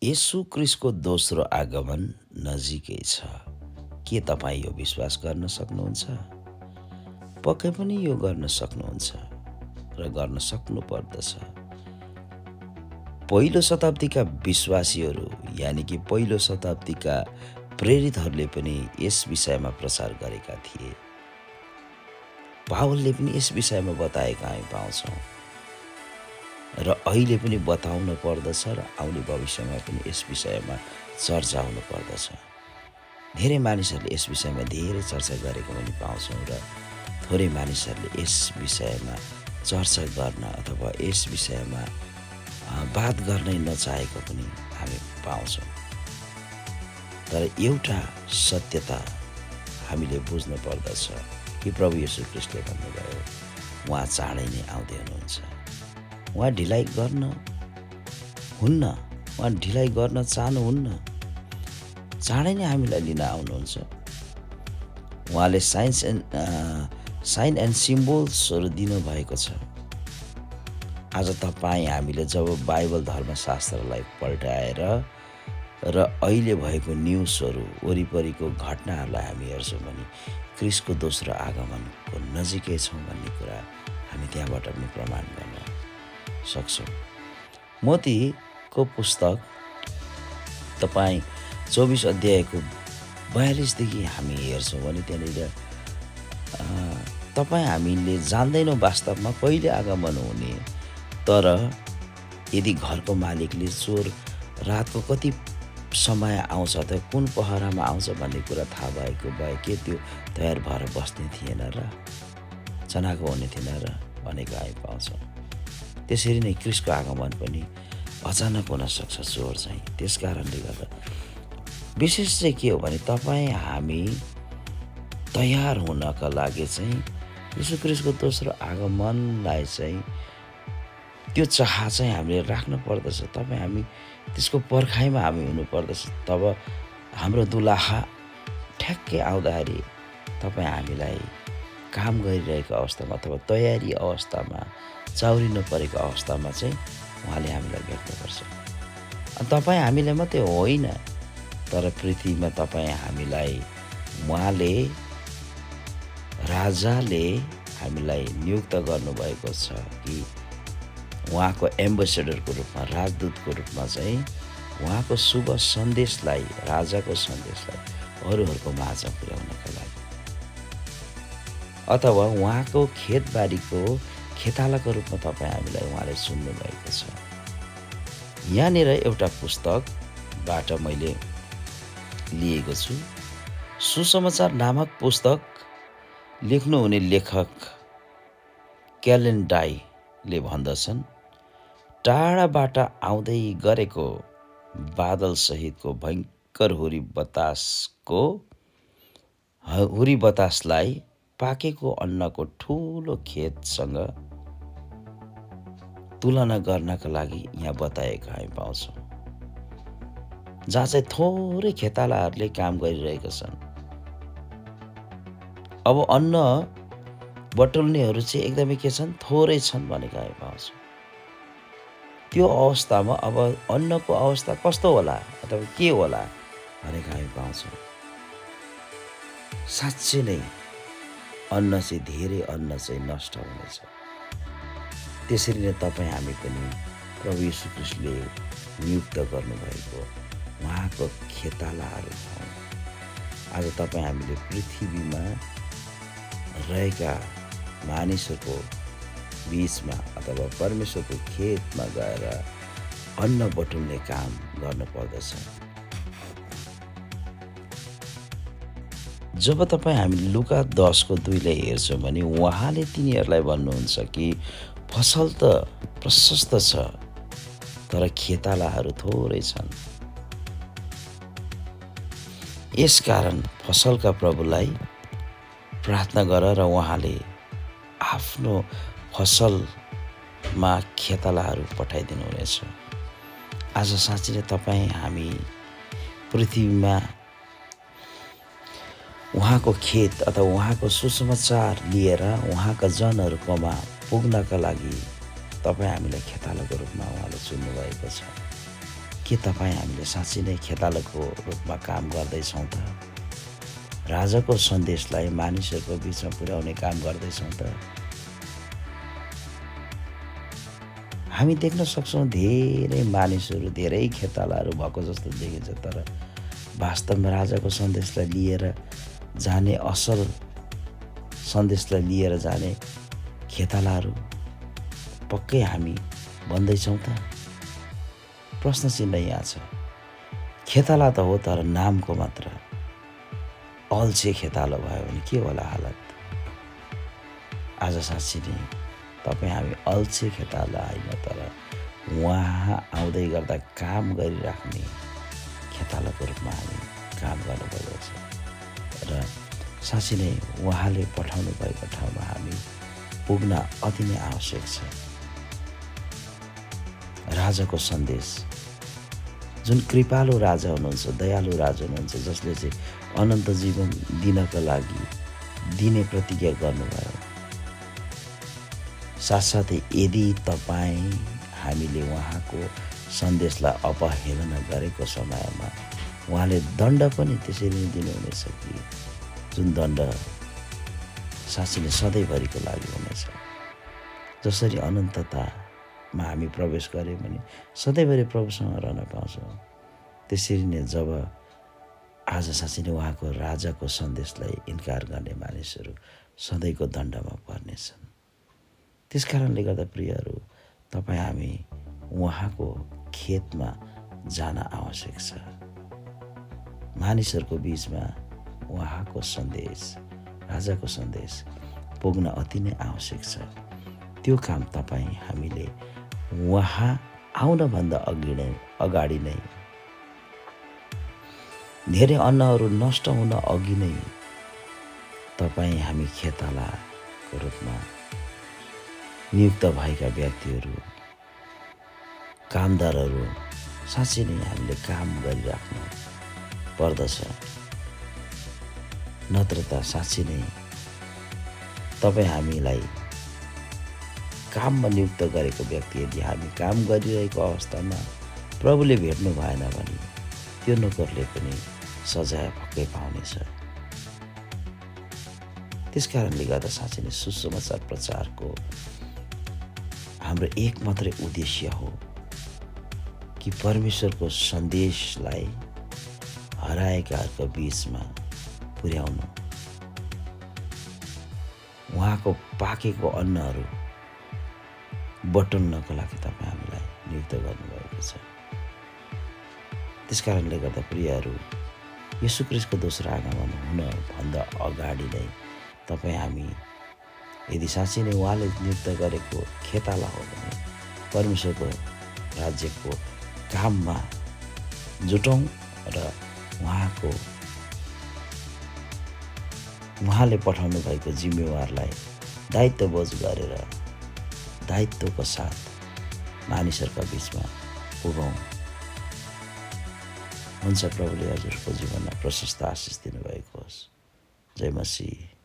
येशू क्रिस्टको दोस्रो आगमन नजिकै छ। के तपाईँ यो विश्वास गर्न सक्नुहुन्छ? पक्कै पनि यो गर्न सक्नुहुन्छ र गर्न सक्नुपर्दछ। पहिलो शताब्दीका विश्वासीहरू यानि कि पहिलो शताब्दीका प्रेरितहरूले पनि यस विषयमा प्रचार गरेका थिए। पावलले पनि यस विषयमा बताएका हामी पाउँछौँ र अहिले पनि बताउन पर्दछ र आउने भविष्यमा पनि यस विषयमा चर्चा हुनु पर्दछ। धेरै मानिसहरूले यस विषयमा धेरै चर्चा गरेको पनि पाउँछौँ र थोरै मानिसहरूले यस विषयमा चर्चा गर्न अथवा यस विषयमा बात गर्नै नचाहेको पनि हामी पाउँछौँ। तर एउटा सत्यता हामीले बुझ्नु पर्दछ कि प्रभु येशू ख्रीष्टले भन्नुभयो उहाँ चाँडै नै आउँदै हुनुहुन्छ। उहाँ ढिलाइ गर्न हुन्न, उहाँ ढिलाइ गर्न चाहनुहुन्न, चाँडै नै हामीलाई लिन आउनुहुन्छ। उहाँले साइन एन्ड सिम्बल्सहरू दिनुभएको छ। आज तपाईँ हामीले जब बाइबल धर्मशास्त्रलाई पल्टाएर र अहिले भएको न्युजहरू वरिपरिको घटनाहरूलाई हामी हेर्छौँ भने क्रिस्टको दोस्रो आगमनको नजिकै छौँ भन्ने कुरा हामी त्यहाँबाट पनि प्रमाण गर्न सक्छौँ। मत्तीको पुस्तक तपाईँ 24 अध्यायको 42देखि हामी हेर्छौँ भने त्यहाँनिर तपाईँ हामीले जान्दैनौँ वास्तवमा कहिले आगमन हुने, तर यदि घरको मालिकले चोर रातको कति समय आउँछ त कुन पहरामा आउँछ भन्ने कुरा थाहा भएको भए के त्यो तयार भएर बस्ने थिएन र चनाको हुने थिएन र भनेको हामी पाउँछौँ। त्यसरी नै क्रिस्टको आगमन पनि अचानक हुन सक्छ चोर चाहिँ। त्यस कारणले गर्दा विशेष चाहिँ के हो भने तपाईँ हामी तयार हुनका लागि चाहिँ येशू क्रिस्टको दोस्रो आगमनलाई चाहिँ त्यो चाह चाहिँ हामीले राख्नु पर्दछ। तपाईँ हामी त्यसको पर्खाइमा हामी हुनुपर्दछ। तब हाम्रो दुलाहा ठ्याक्कै आउँदाखेरि तपाईँ हामीलाई काम गरिरहेको अवस्थामा अथवा तयारी अवस्थामा चाउरिनु परेको अवस्थामा चाहिँ उहाँले हामीलाई व्यक्त गर्छ। तपाईँ हामीलाई मात्रै होइन तर पृथ्वीमा तपाईँ हामीलाई उहाँले राजाले हामीलाई नियुक्त गर्नुभएको छ कि उहाँको एम्बेसेडरको रूपमा, राजदूतको रूपमा चाहिँ उहाँको शुभ सन्देशलाई, राजाको सन्देशलाई अरूहरूको माझमा पुर्याउनका लागि, अथवा उहाँको खेतबारीको खेतालाको रूपमा तपाईँ हामीलाई उहाँले सुन्नुभएको छ। यहाँनिर एउटा पुस्तकबाट मैले लिएको छु। सुसमाचार नामक पुस्तक लेख्नुहुने लेखक क्यालेन डाईले भन्दछन्, टाढाबाट आउँदै गरेको बादल सहितको भयङ्कर हुरी बतासलाई पाकेको अन्नको ठुलो खेतसँग तुलना गर्नका लागि यहाँ बताएको हामी पाउँछौँ। जहाँ चाहिँ थोरै खेतालाहरूले काम गरिरहेका छन्। अब अन्न बटुल्नेहरू चाहिँ एकदमै के छन्, थोरै छन् भनेको हामी पाउँछौँ। त्यो अवस्थामा अब अन्नको अवस्था कस्तो होला अथवा के होला भनेको हामी पाउँछौँ। साँच्चै नै अन्न चाहिँ धेरै अन्न चाहिँ नष्ट हुनेछ। त्यसरी नै तपाईँ हामी पनि प्रभु येशू ख्रीष्टले नियुक्त गर्नुभएको उहाँको खेतालाहरू छौँ। आज तपाईँ हामीले पृथ्वीमा रहेका मानिसहरूको बीचमा अथवा परमेश्वरको खेतमा गएर अन्न बटुल्ने काम गर्नुपर्दछ। जब तपाईँ हामीले लुका 10:2 हेर्छौँ भने उहाँले तिनीहरूलाई भन्नुहुन्छ कि फसल त प्रशस्त छ तर खेतालाहरू थोरै छन्। यसकारण फसलका प्रभुलाई प्रार्थना गर र उहाँले आफ्नो फसलमा खेतालाहरू पठाइदिनु हुनेछ। आज साँच्चै नै तपाईँ हामी पृथ्वीमा उहाँको खेत अथवा उहाँको सुसमाचार लिएर उहाँका जनहरूकोमा पुग्नका लागि तपाईँ हामीलाई खेतालाको रूपमा उहाँले चुन्नुभएको छ। के तपाईँ हामीले साँच्चै नै खेतालाको रूपमा काम गर्दैछौँ त? राजाको सन्देशलाई मानिसहरूको बिचमा पुर्याउने काम गर्दैछौँ त? हामी देख्न सक्छौँ धेरै मानिसहरू, धेरै खेतालाहरू भएको जस्तो देखिन्छ, तर वास्तवमा राजाको सन्देशलाई लिएर जाने, असल सन्देशलाई लिएर जाने खेतालाहरू पक्कै हामी भन्दैछौँ त? प्रश्न चिन्ह यहाँ छ। खेताला त हो, तर नामको मात्र। अल्छे खेतालो भयो भने के होला हालत? आज साँच्ची नै तपाईँ हामी अल्छे खेताला होइन, तर उहाँ आउँदै गर्दा काम गरिराख्ने खेतालाको रूपमा हामी काम गर्नुपर्दछ। र साँच्ची नै उहाँले पठाउनु भएको ठाउँमा हामी पुग्न अति नै आवश्यक छ। राजाको सन्देश, जुन कृपालु राजा हुनुहुन्छ, दयालु राजा हुनुहुन्छ, जसले चाहिँ अनन्त जीवन दिनका लागि दिने प्रतिज्ञा गर्नुभयो। साथसाथै यदि तपाईँ हामीले उहाँको सन्देशलाई अपहेलना गरेको समयमा उहाँले दण्ड पनि त्यसरी नै दिनुहुनेछ कि जुन दण्ड साँच्चै नै सधैँभरिको लागि हुनेछ। जसरी अनन्ततामा हामी प्रवेश गऱ्यौँ भने सधैँभरि प्रभुसँग रहन पाउँछौँ, त्यसरी नै जब आज साँच्चै नै उहाँको राजाको सन्देशलाई इन्कार गर्ने मानिसहरू सधैँको दण्डमा पर्नेछन्। त्यस कारणले गर्दा प्रियहरू, तपाईँ हामी उहाँको खेतमा जान आवश्यक छ। मानिसहरूको बिचमा उहाँको सन्देश, राजाको सन्देश पुग्न अति नै आवश्यक छ। त्यो काम तपाईँ हामीले उहाँ आउनभन्दा अगाडि नै, धेरै अन्नहरू नष्ट हुन अघि नै तपाईँ हामी खेतालाको रूपमा नियुक्त भएका व्यक्तिहरू, कामदारहरू साँच्चै नै हामीले काम गरिराख्नु पर्दछ। नत्र त साँच्चै नै तपाईँ हामीलाई काममा नियुक्त गरेको व्यक्ति यदि हामी काम गरिरहेको अवस्थामा प्रभुले भेट्नु भएन भने त्यो नोकरले पनि सजाय पक्कै पाउनेछ। त्यस कारणले गर्दा साँच्चै नै सुसमाचार प्रचारको हाम्रो एक मात्रै उद्देश्य हो कि परमेश्वरको सन्देशलाई हराएकाहरूको बिचमा पुर्याउनु, उहाँको पाकेको अन्नहरू बटुल्नको लागि तपाईँ हामीलाई नियुक्त गर्नुभएको छ। त्यस कारणले गर्दा प्रियहरू, येशू ख्रीष्टको दोस्रो आगमन हुनभन्दा अगाडि नै तपाईँ हामी यदि साँच्चै नै उहाँले नियुक्त गरेको खेताला हो भने परमेश्वरको राज्यको काममा जुटौँ र उहाँले पठाउनु भएको जिम्मेवारलाई दायित्वबोझ गरेर दायित्वको साथ मानिसहरूका बिचमा पुगौँ। हुन्छ, प्रभुले हजुरको जीवनमा प्रशस्त आशिष दिनुभएको होस्। जय मसीह।